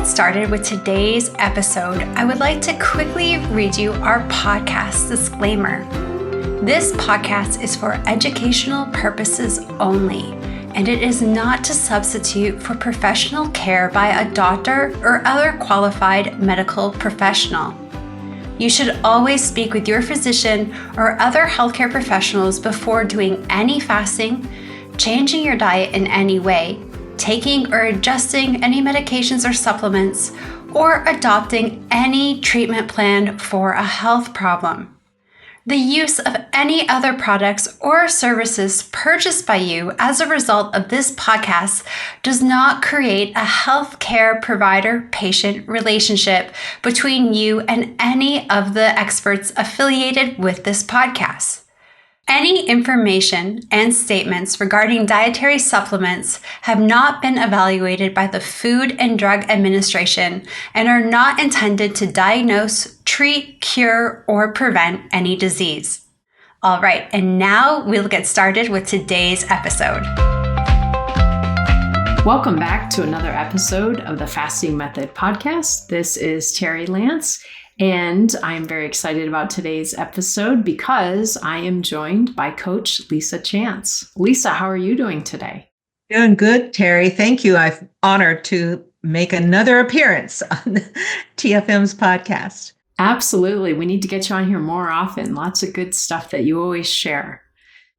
get started with today's episode, I would like to quickly read you our podcast disclaimer. This podcast is for educational purposes only, and it is not to substitute for professional care by a doctor or other qualified medical professional. You should always speak with your physician or other healthcare professionals before doing any fasting, changing your diet in any way, taking or adjusting any medications or supplements, or adopting any treatment plan for a health problem. The use of any other products or services purchased by you as a result of this podcast does not create a healthcare provider-patient relationship between you and any of the experts affiliated with this podcast. Any information and statements regarding dietary supplements have not been evaluated by the Food and Drug Administration and are not intended to diagnose, treat, cure, or prevent any disease. All right, and now we'll get started with today's episode. Welcome back to another episode of the Fasting Method podcast. This is Terri Lance. And I'm very excited about today's episode because I am joined by Coach Lisa Chance. Lisa, how are you doing today? Doing good, Terri. Thank you. I'm honored to make another appearance on TFM's podcast. Absolutely. We need to get you on here more often. Lots of good stuff that you always share.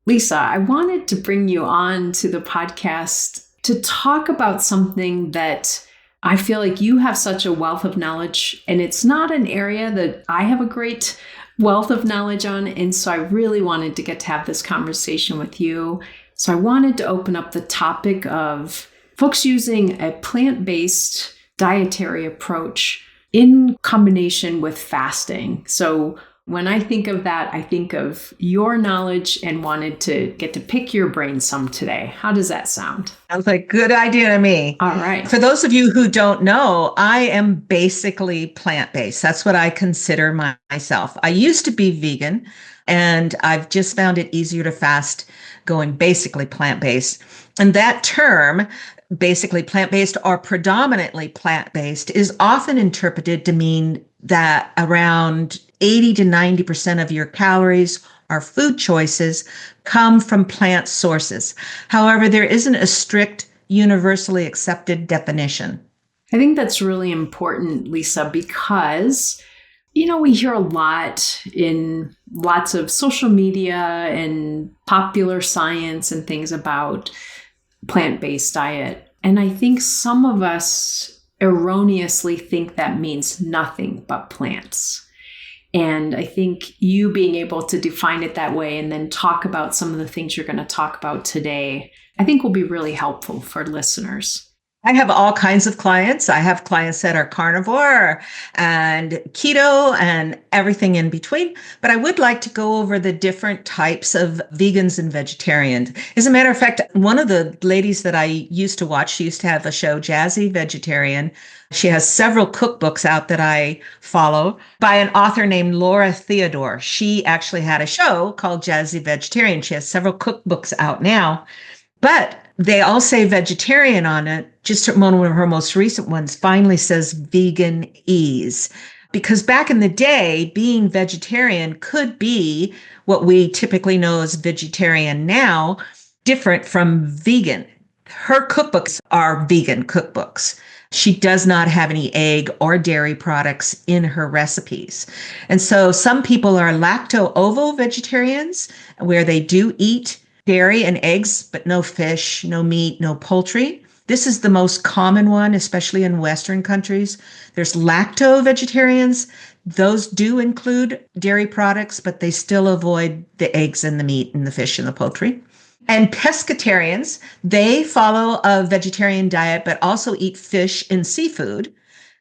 Lisa, I wanted to bring you on to the podcast to talk about something that I feel like you have such a wealth of knowledge, and it's not an area that I have a great wealth of knowledge on. And so I really wanted to get to have this conversation with you. So I wanted to open up the topic of folks using a plant-based dietary approach in combination with fasting. So when I think of that, I think of your knowledge and wanted to get to pick your brain some today. How does that sound? Sounds like a good idea to me. All right. For those of you who don't know, I am basically plant-based. That's what I consider myself. I used to be vegan, and I've just found it easier to fast going basically plant-based. And that term, basically plant-based or predominantly plant-based, is often interpreted to mean that around 80 to 90% of your calories or food choices come from plant sources. However, there isn't a strict, universally accepted definition. I think that's really important, Lisa, because, we hear a lot in lots of social media and popular science and things about plant-based diet. And I think some of us erroneously think that means nothing but plants. And I think you being able to define it that way and then talk about some of the things you're going to talk about today, I think will be really helpful for listeners. I have all kinds of clients. I have clients that are carnivore and keto and everything in between. But I would like to go over the different types of vegans and vegetarians. As a matter of fact, one of the ladies that I used to watch, she used to have a show, Jazzy Vegetarian. She has several cookbooks out that I follow by an author named Theodore. She actually had a show called Jazzy Vegetarian. She has several cookbooks out now, but they all say vegetarian on it. Just one of her most recent ones finally says vegan ease. Because back in the day, being vegetarian could be what we typically know as vegetarian now, different from vegan. Her cookbooks are vegan cookbooks. She does not have any egg or dairy products in her recipes. And so some people are lacto-ovo vegetarians, where they do eat dairy and eggs, but no fish, no meat, no poultry. This is the most common one, especially in Western countries. There's lacto-vegetarians. Those do include dairy products, but they still avoid the eggs and the meat and the fish and the poultry. And pescatarians, they follow a vegetarian diet, but also eat fish and seafood.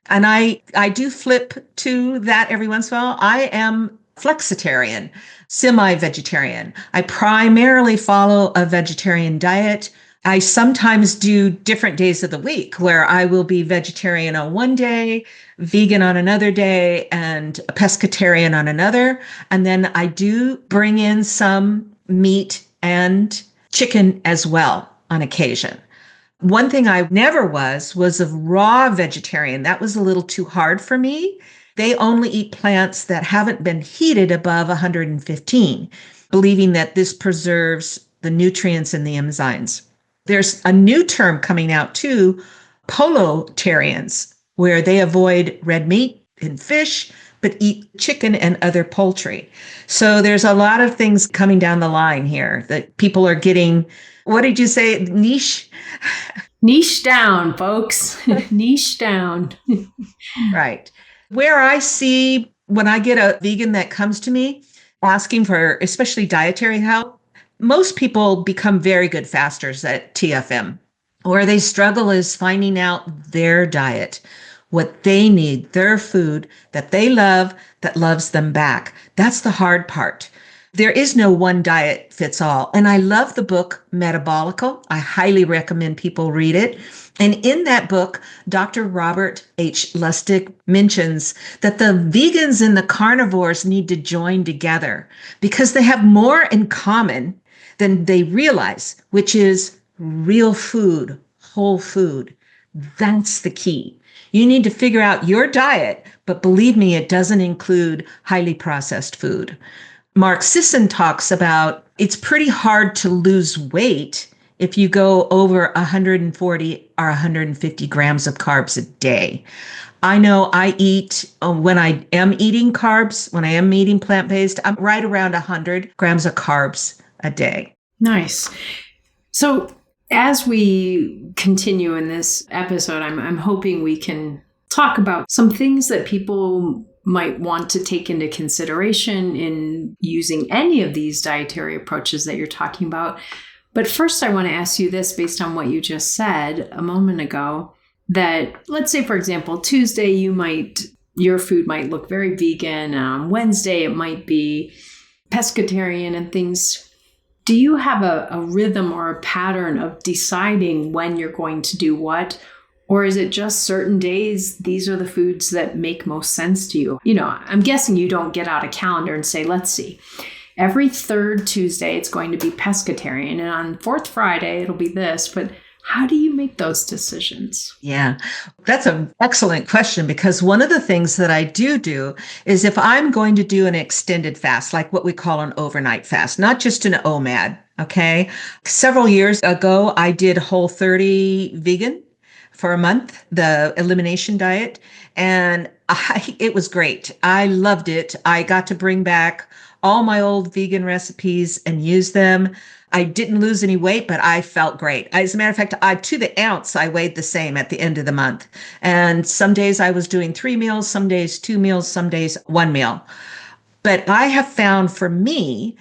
And I do flip to that every once in a while. I am flexitarian, semi-vegetarian. I primarily follow a vegetarian diet. I sometimes do different days of the week where I will be vegetarian on one day, vegan on another day, and a pescatarian on another. And then I do bring in some meat and chicken as well on occasion. One thing I never was a raw vegetarian. That was a little too hard for me. They only eat plants that haven't been heated above 115, believing that this preserves the nutrients and the enzymes. There's a new term coming out too, polotarians, where they avoid red meat and fish, but eat chicken and other poultry. So there's a lot of things coming down the line here that people are getting, what did you say, niche? Niche down, folks. Niche down. Right. Where I see when I get a vegan that comes to me asking for especially dietary help, most people become very good fasters at TFM. Where they struggle is finding out their diet, what they need, their food that they love, that loves them back. That's the hard part. There is no one diet fits all. And I love the book Metabolical. I highly recommend people read it. And in that book, Dr. Robert H. Lustig mentions that the vegans and the carnivores need to join together because they have more in common than they realize, which is real food, whole food. That's the key. You need to figure out your diet, but believe me, it doesn't include highly processed food. Mark Sisson talks about it's pretty hard to lose weight if you go over 140 or 150 grams of carbs a day. I know I eat, when I am eating carbs, when I am eating plant-based, I'm right around 100 grams of carbs a day. Nice. So as we continue in this episode, I'm hoping we can talk about some things that people might want to take into consideration in using any of these dietary approaches that you're talking about. But first, I want to ask you this based on what you just said a moment ago, that let's say, for example, Tuesday, your food might look very vegan. On Wednesday, it might be pescatarian and things. Do you have a rhythm or a pattern of deciding when you're going to do what? Or is it just certain days, these are the foods that make most sense to you? I'm guessing you don't get out a calendar and say, let's see, every third Tuesday, it's going to be pescatarian. And on fourth Friday, it'll be this. But how do you make those decisions? Yeah, that's an excellent question, because one of the things that I do is if I'm going to do an extended fast, like what we call an overnight fast, not just an OMAD, okay? Several years ago, I did Whole30 vegan for a month, the elimination diet, and it was great. I loved it. I got to bring back all my old vegan recipes and use them. I didn't lose any weight, but I felt great. As a matter of fact, to the ounce, I weighed the same at the end of the month. And some days I was doing 3 meals, some days 2 meals, some days 1 meal. But I have found for me,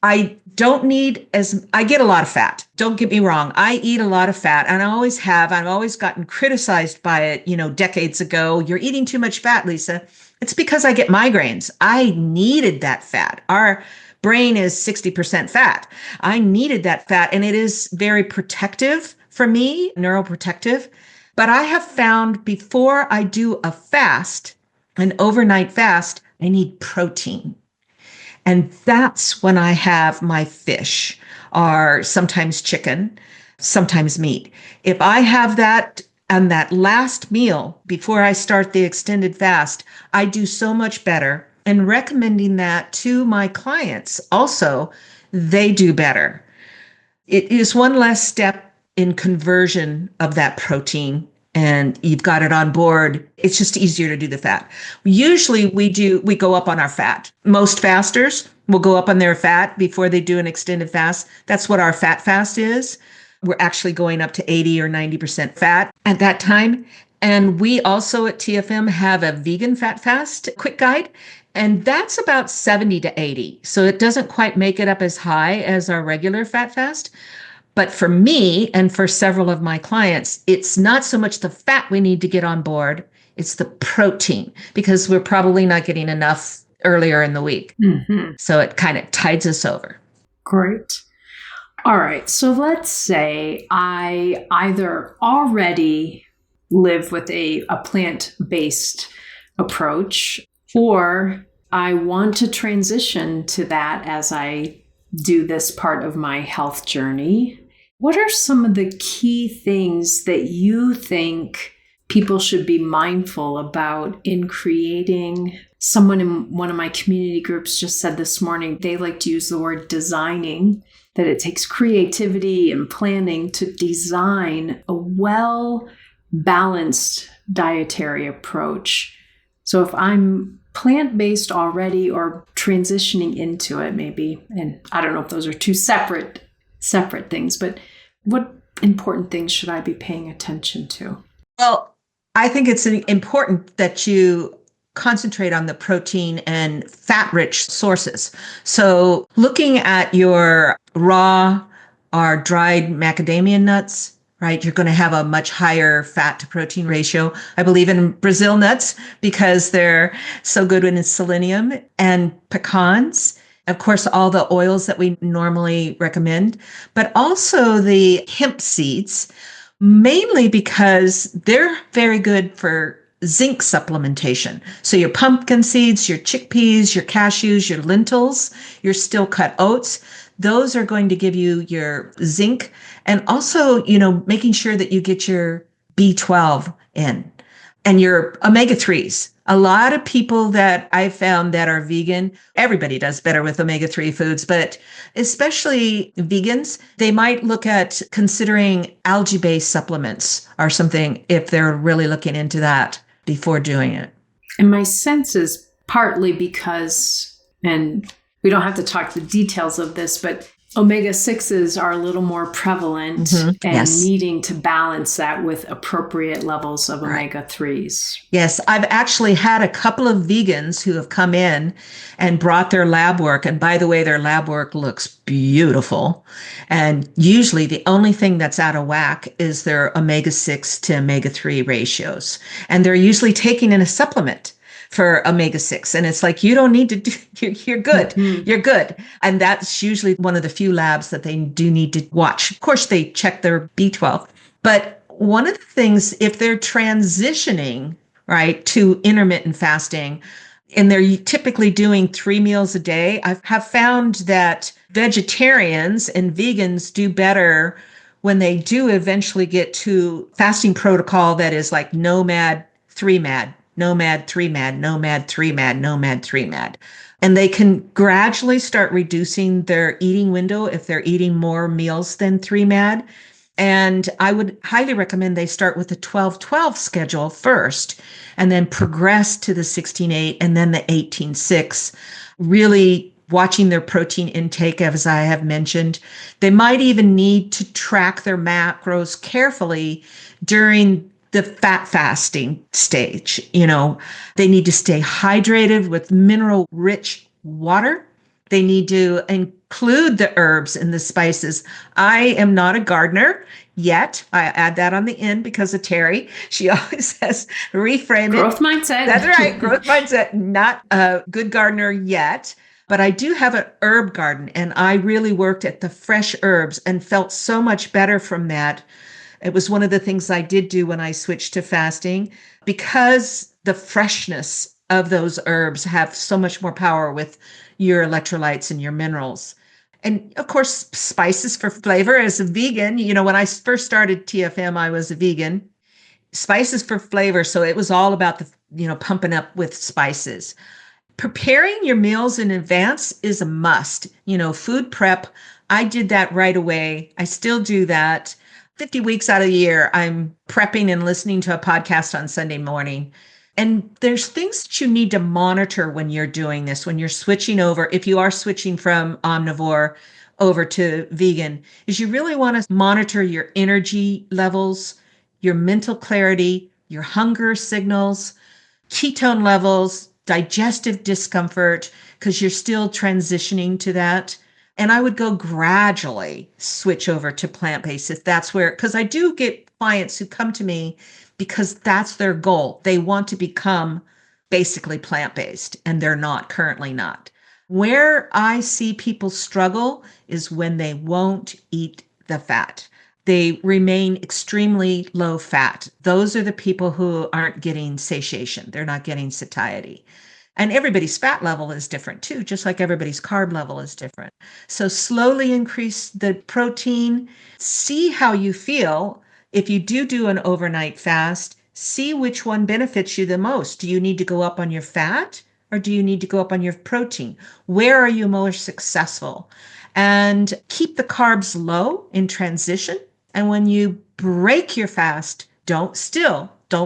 I get a lot of fat. Don't get me wrong. I eat a lot of fat, and I always have. I've always gotten criticized by it, decades ago. You're eating too much fat, Lisa. It's because I get migraines. I needed that fat. Our brain is 60% fat. I needed that fat, and it is very protective for me, neuroprotective. But I have found before I do a fast, an overnight fast, I need protein. And that's when I have my fish, or sometimes chicken, sometimes meat. If I have that and that last meal before I start the extended fast, I do so much better. And recommending that to my clients also, they do better. It is one less step in conversion of that protein, and you've got it on board. It's just easier to do the fat. Usually we go up on our fat. Most fasters will go up on their fat before they do an extended fast. That's what our fat fast is. We're actually going up to 80 or 90% fat at that time. And we also at TFM have a vegan fat fast quick guide, and that's about 70 to 80. So it doesn't quite make it up as high as our regular fat fast. But for me and for several of my clients, it's not so much the fat we need to get on board, it's the protein, because we're probably not getting enough earlier in the week. Mm-hmm. So it kind of tides us over. Great. All right. So let's say I either already live with a plant-based approach, or I want to transition to that as I do this part of my health journey. What are some of the key things that you think people should be mindful about in creating? Someone in one of my community groups just said this morning, they like to use the word designing, that it takes creativity and planning to design a well-balanced dietary approach. So if I'm plant-based already or transitioning into it maybe, and I don't know if those are two separate things, but what important things should I be paying attention to? Well, I think it's important that you concentrate on the protein and fat-rich sources. So looking at your raw or dried macadamia nuts, right? You're going to have a much higher fat to protein ratio. I believe in Brazil nuts because they're so good in selenium, and pecans. Of course, all the oils that we normally recommend, but also the hemp seeds, mainly because they're very good for zinc supplementation. So your pumpkin seeds, your chickpeas, your cashews, your lentils, your steel cut oats, those are going to give you your zinc, and also, making sure that you get your B12 in and your omega-3s. A lot of people that I've found that are vegan, everybody does better with omega-3 foods, but especially vegans, they might look at considering algae-based supplements or something if they're really looking into that before doing it. And my sense is partly because, and we don't have to talk the details of this, but omega-6s are a little more prevalent and Yes. needing to balance that with appropriate levels of omega-3s. Yes, I've actually had a couple of vegans who have come in and brought their lab work. And by the way, their lab work looks beautiful. And usually the only thing that's out of whack is their omega-6 to omega-3 ratios. And they're usually taking in a supplement for omega-6. And it's like, you don't need to do, you're good. Mm-hmm. You're good. And that's usually one of the few labs that they do need to watch. Of course, they check their B12. But one of the things, if they're transitioning, right, to intermittent fasting, and they're typically doing 3 meals a day, I have found that vegetarians and vegans do better when they do eventually get to fasting protocol that is like NOMAD, 3MAD. NOMAD, 3MAD, NOMAD, 3MAD, NOMAD, 3MAD. And they can gradually start reducing their eating window if they're eating more meals than 3MAD. And I would highly recommend they start with the 12-12 schedule first, and then progress to the 16-8 and then the 18-6, really watching their protein intake, as I have mentioned. They might even need to track their macros carefully during the fat fasting stage. They need to stay hydrated with mineral rich water. They need to include the herbs and the spices. I am not a gardener yet. I add that on the end because of Terri. She always says, reframe it. Growth mindset. That's right. Growth mindset. Not a good gardener yet. But I do have an herb garden, and I really worked at the fresh herbs and felt so much better from that. It was one of the things I did do when I switched to fasting, because the freshness of those herbs have so much more power with your electrolytes and your minerals. And of course, spices for flavor. As a vegan, when I first started TFM, I was a vegan. Spices for flavor. So it was all about pumping up with spices. Preparing your meals in advance is a must. Food prep, I did that right away. I still do that. 50 weeks out of the year, I'm prepping and listening to a podcast on Sunday morning. And there's things that you need to monitor when you're doing this, when you're switching over. If you are switching from omnivore over to vegan, is you really want to monitor your energy levels, your mental clarity, your hunger signals, ketone levels, digestive discomfort, because you're still transitioning to that. And I would go gradually switch over to plant-based if that's where, because I do get clients who come to me because that's their goal. They want to become basically plant-based, and they're currently not. Where I see people struggle is when they won't eat the fat. They remain extremely low fat. Those are the people who aren't getting satiation. They're not getting satiety. And everybody's fat level is different too, just like everybody's carb level is different. So slowly increase the protein, see how you feel. If you do an overnight fast, see which one benefits you the most. Do you need to go up on your fat or do you need to go up on your protein? Where are you more successful? And keep the carbs low in transition. And when you break your fast, don't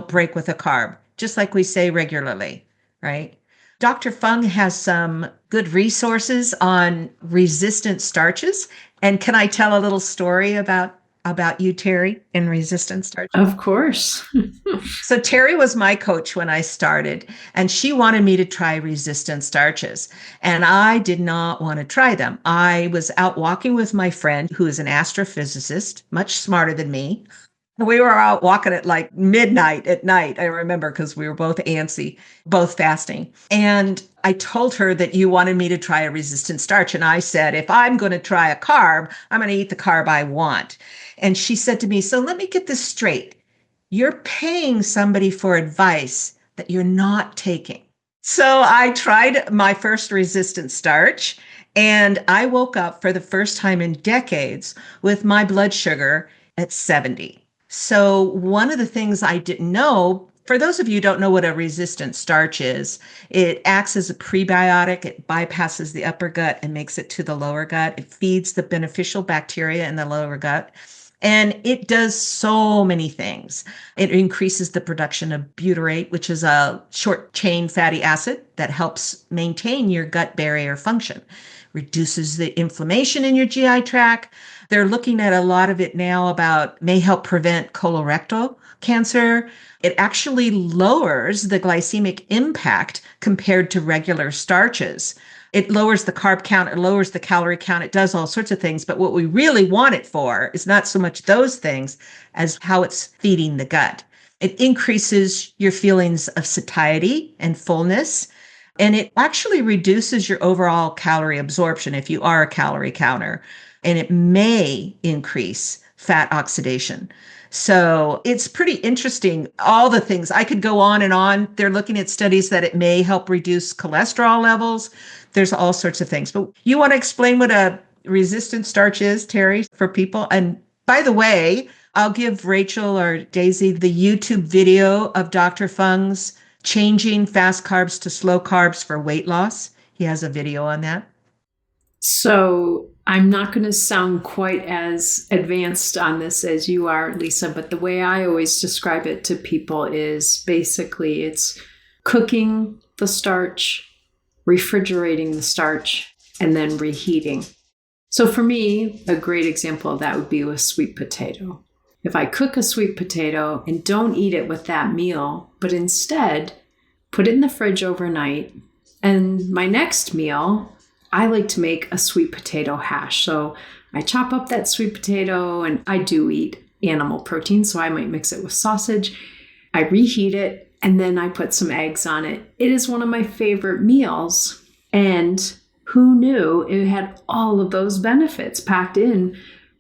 break with a carb, just like we say regularly, right? Dr. Fung has some good resources on resistant starches. And can I tell a little story about you, Terri, in resistant starches? Of course. So Terri was my coach when I started, and she wanted me to try resistant starches. And I did not want to try them. I was out walking with my friend who is an astrophysicist, much smarter than me. We were out walking at like midnight at night, I remember, because we were both antsy, both fasting. And I told her that you wanted me to try a resistant starch. And I said, if I'm going to try a carb, I'm going to eat the carb I want. And she said to me, so let me get this straight. You're paying somebody for advice that you're not taking. So I tried my first resistant starch, and I woke up for the first time in decades with my blood sugar at 70. So one of the things I didn't know, for those of you who don't know what a resistant starch is, it acts as a prebiotic. It bypasses the upper gut and makes it to the lower gut. It feeds the beneficial bacteria in the lower gut. And it does so many things. It increases the production of butyrate, which is a short chain fatty acid that helps maintain your gut barrier function, reduces the inflammation in your GI tract. They're looking at a lot of it now about may help prevent colorectal cancer. It actually lowers the glycemic impact compared to regular starches. It lowers the carb count, it lowers the calorie count, it does all sorts of things. But what we really want it for is not so much those things as how it's feeding the gut. It increases your feelings of satiety and fullness. And it actually reduces your overall calorie absorption if you are a calorie counter. And it may increase fat oxidation. So it's pretty interesting. All the things I could go on and on. They're looking at studies that it may help reduce cholesterol levels. There's all sorts of things. But you want to explain what a resistant starch is, Terri, for people? And by the way, I'll give Rachel or Jazzy the YouTube video of Dr. Fung's changing fast carbs to slow carbs for weight loss. He has a video on that. So I'm not going to sound quite as advanced on this as you are, Lisa, but the way I always describe it to people is basically it's cooking the starch, refrigerating the starch, and then reheating. So for me, a great example of that would be with sweet potato. If I cook a sweet potato and don't eat it with that meal, but instead put it in the fridge overnight, and my next meal, I like to make a sweet potato hash. So I chop up that sweet potato, and I do eat animal protein, so I might mix it with sausage. I reheat it, and then I put some eggs on it. It is one of my favorite meals. And who knew it had all of those benefits packed in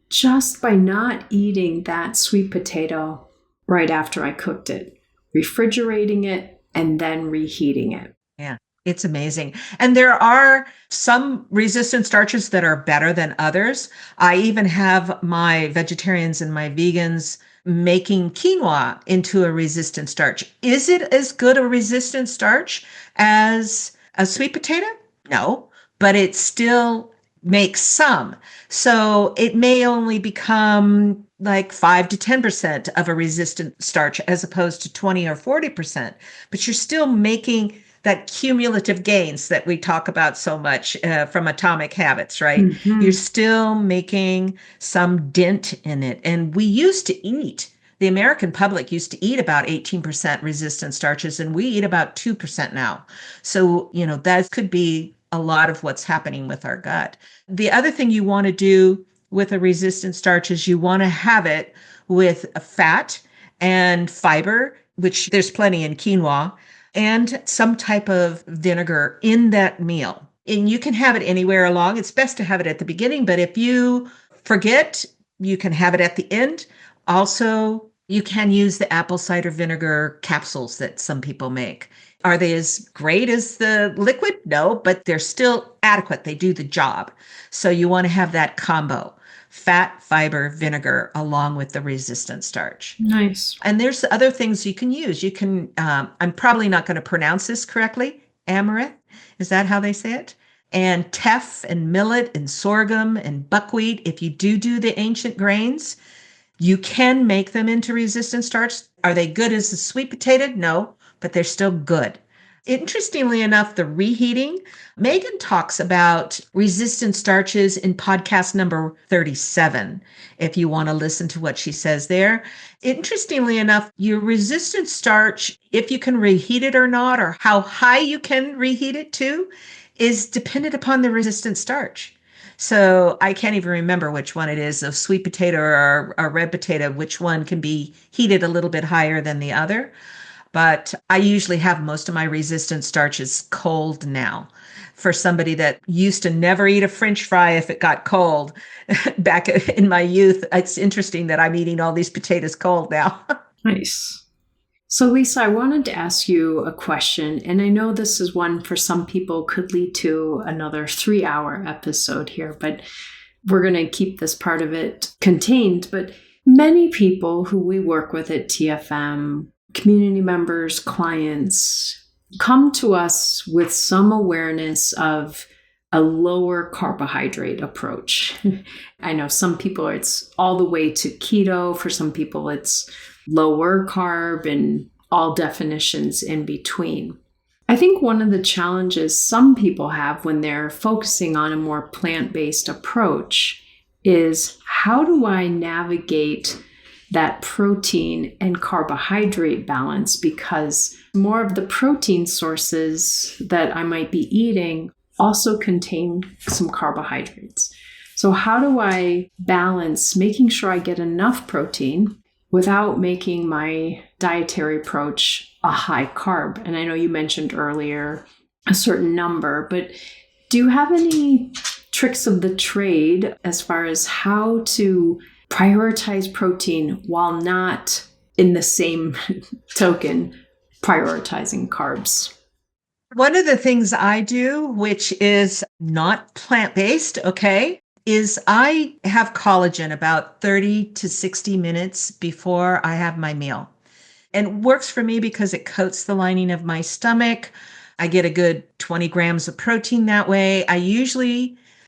just by not eating that sweet potato right after I cooked it, refrigerating it, and then reheating it. Yeah. It's amazing. And there are some resistant starches that are better than others. I even have my vegetarians and my vegans making quinoa into a resistant starch. Is it as good a resistant starch as a sweet potato? No, but it still makes some. So it may only become like 5 to 10% of a resistant starch as opposed to 20 or 40%, but you're still making that cumulative gains that we talk about so much from Atomic Habits, right? Mm-hmm. You're still making some dent in it. And we used to eat, the American public used to eat about 18% resistant starches, and we eat about 2% now. So, that could be a lot of what's happening with our gut. The other thing you want to do with a resistant starch is you want to have it with a fat and fiber, which there's plenty in quinoa, and some type of vinegar in that meal. And you can have it anywhere along. It's best to have it at the beginning, but if you forget, you can have it at the end. Also, You can use the apple cider vinegar capsules that some people make. Are they as great as the liquid? No, but they're still adequate. They do the job. So you want to have that combo: fat, fiber, vinegar, along with the resistant starch. Nice. And there's other things you can use. You can, I'm probably not going to pronounce this correctly. Amaranth, is that how they say it? And teff and millet and sorghum and buckwheat. If you do the ancient grains, you can make them into resistant starch. Are they good as a sweet potato? No, but they're still good. Interestingly enough, the reheating, Megan talks about resistant starches in podcast number 37, if you want to listen to what she says there. Interestingly enough, your resistant starch, if you can reheat it or not, or how high you can reheat it to, is dependent upon the resistant starch. So I can't even remember which one it is, of sweet potato or red potato, which one can be heated a little bit higher than the other. But I usually have most of my resistant starches cold now. For somebody that used to never eat a French fry if it got cold back in my youth, it's interesting that I'm eating all these potatoes cold now. Nice. So Lisa, I wanted to ask you a question, and I know this is one for some people could lead to another 3-hour episode here, but we're going to keep this part of it contained. But many people who we work with at TFM, community members, clients, come to us with some awareness of a lower carbohydrate approach. I know some people, it's all the way to keto. For some people, it's lower carb and all definitions in between. I think one of the challenges some people have when they're focusing on a more plant-based approach is, how do I navigate that protein and carbohydrate balance? Because more of the protein sources that I might be eating also contain some carbohydrates. So how do I balance making sure I get enough protein without making my dietary approach a high carb? And I know you mentioned earlier a certain number, but do you have any tricks of the trade as far as how to prioritize protein while not, in the same token, prioritizing carbs? One of the things I do, which is not plant-based, okay, is I have collagen about 30 to 60 minutes before I have my meal. And it works for me because it coats the lining of my stomach. I get a good 20 grams of protein that way.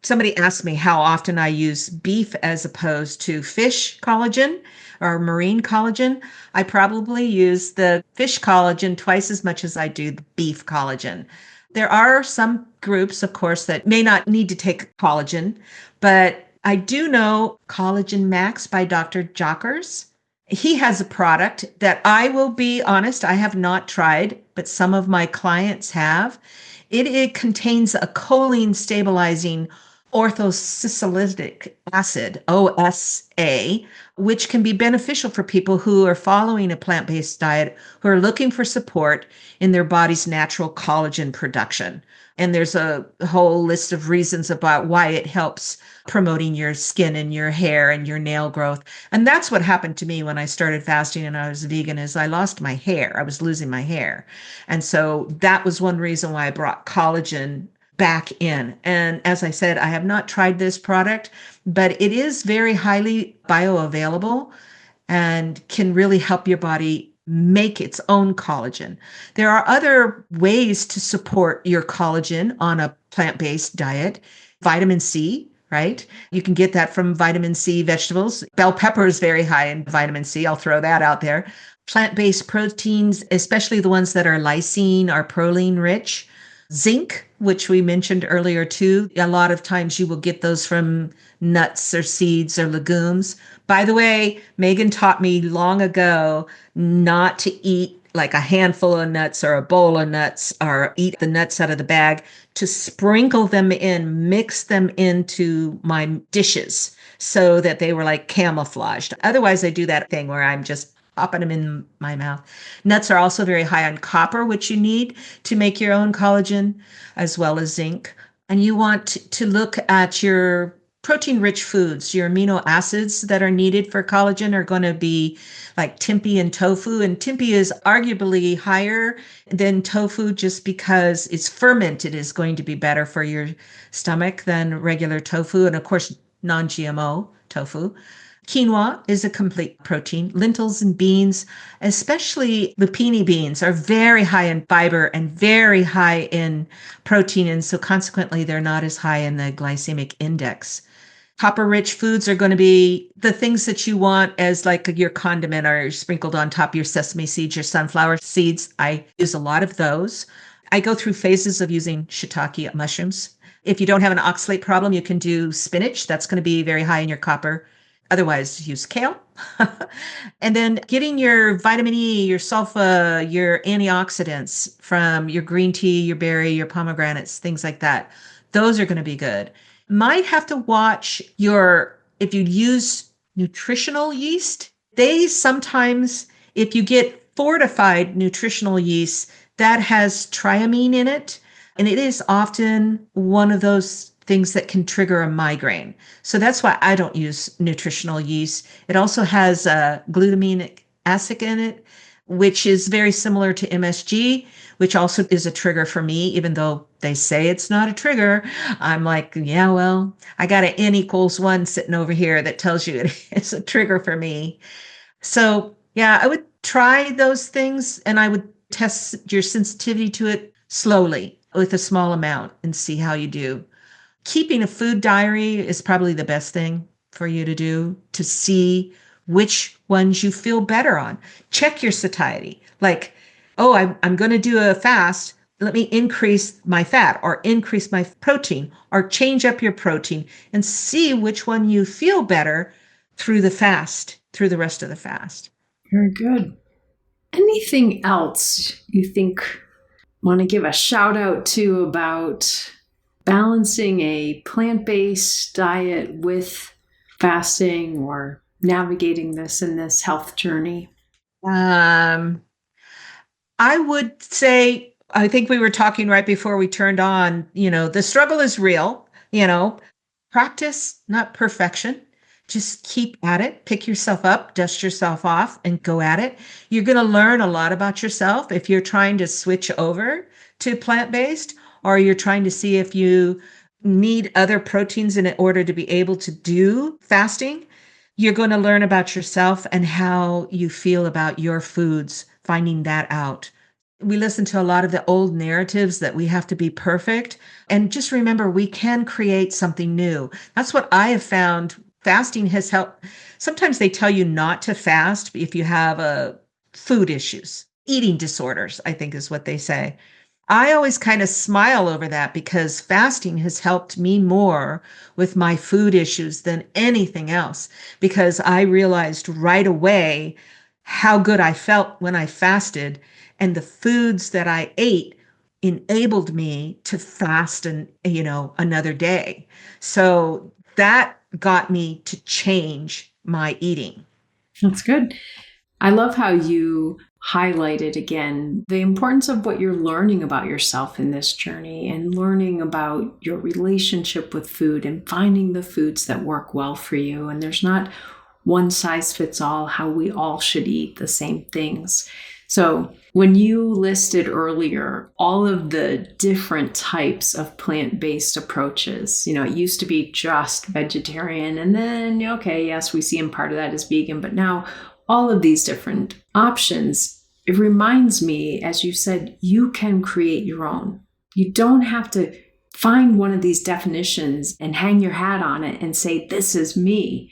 Somebody asked me how often I use beef as opposed to fish collagen or marine collagen. I probably use the fish collagen twice as much as I do the beef collagen. There are some groups, of course, that may not need to take collagen, but I do know Collagen Max by Dr. Jockers. He has a product that, I will be honest, I have not tried, but some of my clients have. It contains a choline stabilizing orthosalicylic acid, OSA, which can be beneficial for people who are following a plant-based diet, who are looking for support in their body's natural collagen production. And there's a whole list of reasons about why it helps promoting your skin and your hair and your nail growth. And that's what happened to me when I started fasting and I was vegan, is I lost my hair. I was losing my hair. And so that was one reason why I brought collagen back in. And as I said, I have not tried this product, but it is very highly bioavailable and can really help your body make its own collagen. There are other ways to support your collagen on a plant-based diet. Vitamin C, right? You can get that from vitamin C vegetables. Bell pepper is very high in vitamin C. I'll throw that out there. Plant-based proteins, especially the ones that are lysine or proline rich. Zinc, which we mentioned earlier too. A lot of times you will get those from nuts or seeds or legumes. By the way, Megan taught me long ago not to eat like a handful of nuts or a bowl of nuts or eat the nuts out of the bag, to sprinkle them in, mix them into my dishes so that they were like camouflaged. Otherwise, I do that thing where I'm just popping them in my mouth. Nuts are also very high on copper, which you need to make your own collagen, as well as zinc. And you want to look at your protein-rich foods. Your amino acids that are needed for collagen are going to be like tempeh and tofu. And tempeh is arguably higher than tofu just because it's fermented is going to be better for your stomach than regular tofu. And of course, non-GMO tofu. Quinoa is a complete protein. Lentils and beans, especially lupini beans, are very high in fiber and very high in protein. And so consequently, they're not as high in the glycemic index. Copper-rich foods are going to be the things that you want as like your condiment or sprinkled on top of your sesame seeds, your sunflower seeds. I use a lot of those. I go through phases of using shiitake mushrooms. If you don't have an oxalate problem, you can do spinach. That's going to be very high in your copper. Otherwise, use kale. And then getting your vitamin E, your sulfa, your antioxidants from your green tea, your berry, your pomegranates, things like that. Those are going to be good. Might have to watch if you use nutritional yeast, they sometimes, if you get fortified nutritional yeast, that has triamine in it. And it is often one of those things that can trigger a migraine. So that's why I don't use nutritional yeast. It also has glutamic acid in it, which is very similar to MSG, which also is a trigger for me, even though they say it's not a trigger. I'm like, yeah, well, I got an N=1 sitting over here that tells you it's a trigger for me. So yeah, I would try those things and I would test your sensitivity to it slowly with a small amount and see how you do. Keeping a food diary is probably the best thing for you to do to see which ones you feel better on. Check your satiety. Like, oh, I'm going to do a fast. Let me increase my fat or increase my protein or change up your protein and see which one you feel better through the fast, through the rest of the fast. Very good. Anything else you think want to give a shout out to about balancing a plant-based diet with fasting or navigating this in this health journey? I would say, I think we were talking right before we turned on, the struggle is real, practice, not perfection. Just keep at it, pick yourself up, dust yourself off and go at it. You're going to learn a lot about yourself if you're trying to switch over to plant-based, or you're trying to see if you need other proteins in order to be able to do fasting. You're going to learn about yourself and how you feel about your foods, finding that out. We listen to a lot of the old narratives that we have to be perfect. And just remember, we can create something new. That's what I have found. Fasting has helped. Sometimes they tell you not to fast if you have food issues, eating disorders, I think is what they say. I always kind of smile over that because fasting has helped me more with my food issues than anything else, because I realized right away how good I felt when I fasted, and the foods that I ate enabled me to fast another day. So that got me to change my eating. That's good. I love how you highlighted again the importance of what you're learning about yourself in this journey and learning about your relationship with food and finding the foods that work well for you. And there's not one size fits all how we all should eat the same things. So when you listed earlier all of the different types of plant-based approaches, it used to be just vegetarian, and then, okay, yes, we see in part of that as vegan, but now all of these different options, it reminds me, as you said, you can create your own. You don't have to find one of these definitions and hang your hat on it and say, this is me.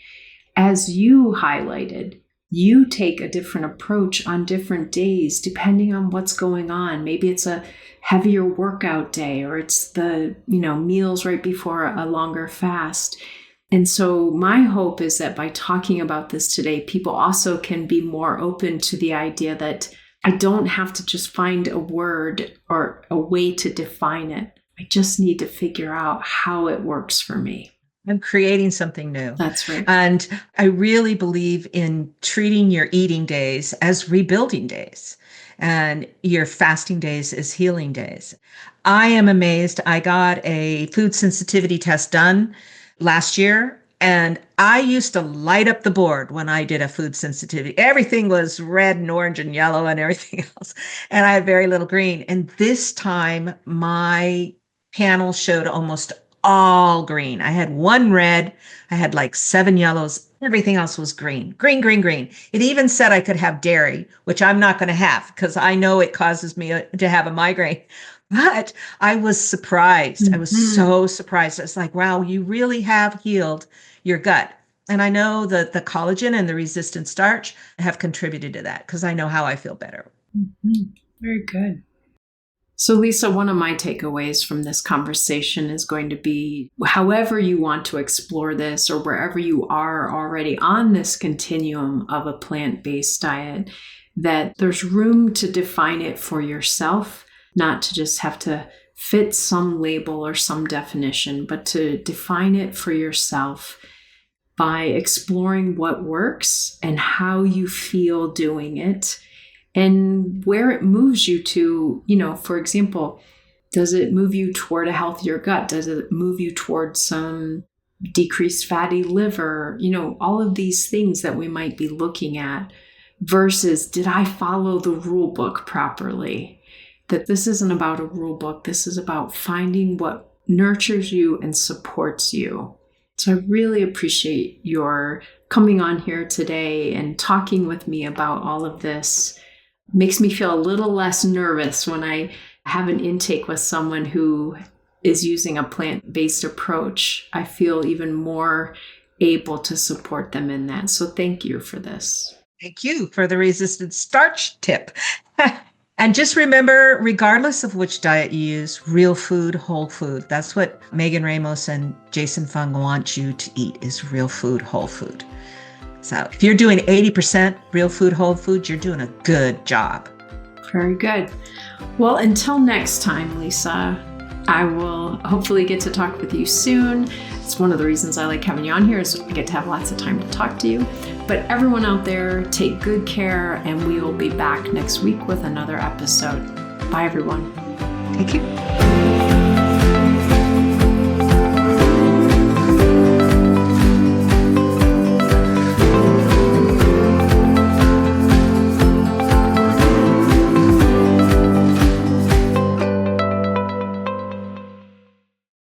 As you highlighted, you take a different approach on different days, depending on what's going on. Maybe it's a heavier workout day, or it's the, meals right before a longer fast. And so my hope is that by talking about this today, people also can be more open to the idea that I don't have to just find a word or a way to define it. I just need to figure out how it works for me. I'm creating something new. That's right. And I really believe in treating your eating days as rebuilding days and your fasting days as healing days. I am amazed. I got a food sensitivity test done last year. And I used to light up the board when I did a food sensitivity. Everything was red and orange and yellow and everything else. And I had very little green. And this time my panel showed almost all green. I had one red. I had like 7 yellows. Everything else was green, green, green, green. It even said I could have dairy, which I'm not going to have because I know it causes me to have a migraine. But I was surprised. Mm-hmm. I was so surprised. It's like, wow, you really have healed your gut. And I know that the collagen and the resistant starch have contributed to that because I know how I feel better. Mm-hmm. Very good. So Lisa, one of my takeaways from this conversation is going to be, however you want to explore this or wherever you are already on this continuum of a plant-based diet, that there's room to define it for yourself, not to just have to fit some label or some definition, but to define it for yourself by exploring what works and how you feel doing it and where it moves you to. For example, does it move you toward a healthier gut? Does it move you toward some decreased fatty liver? All of these things that we might be looking at versus, did I follow the rule book properly? That this isn't about a rule book. This is about finding what nurtures you and supports you. So I really appreciate your coming on here today and talking with me about all of this. Makes me feel a little less nervous when I have an intake with someone who is using a plant-based approach. I feel even more able to support them in that. So thank you for this. Thank you for the resistant starch tip. And just remember, regardless of which diet you use, real food, whole food. That's what Megan Ramos and Jason Fung want you to eat, is real food, whole food. So if you're doing 80% real food, whole food, you're doing a good job. Very good. Well, until next time, Lisa, I will hopefully get to talk with you soon. It's one of the reasons I like having you on here, is I get to have lots of time to talk to you. But everyone out there, take good care, and we will be back next week with another episode. Bye, everyone. Take care.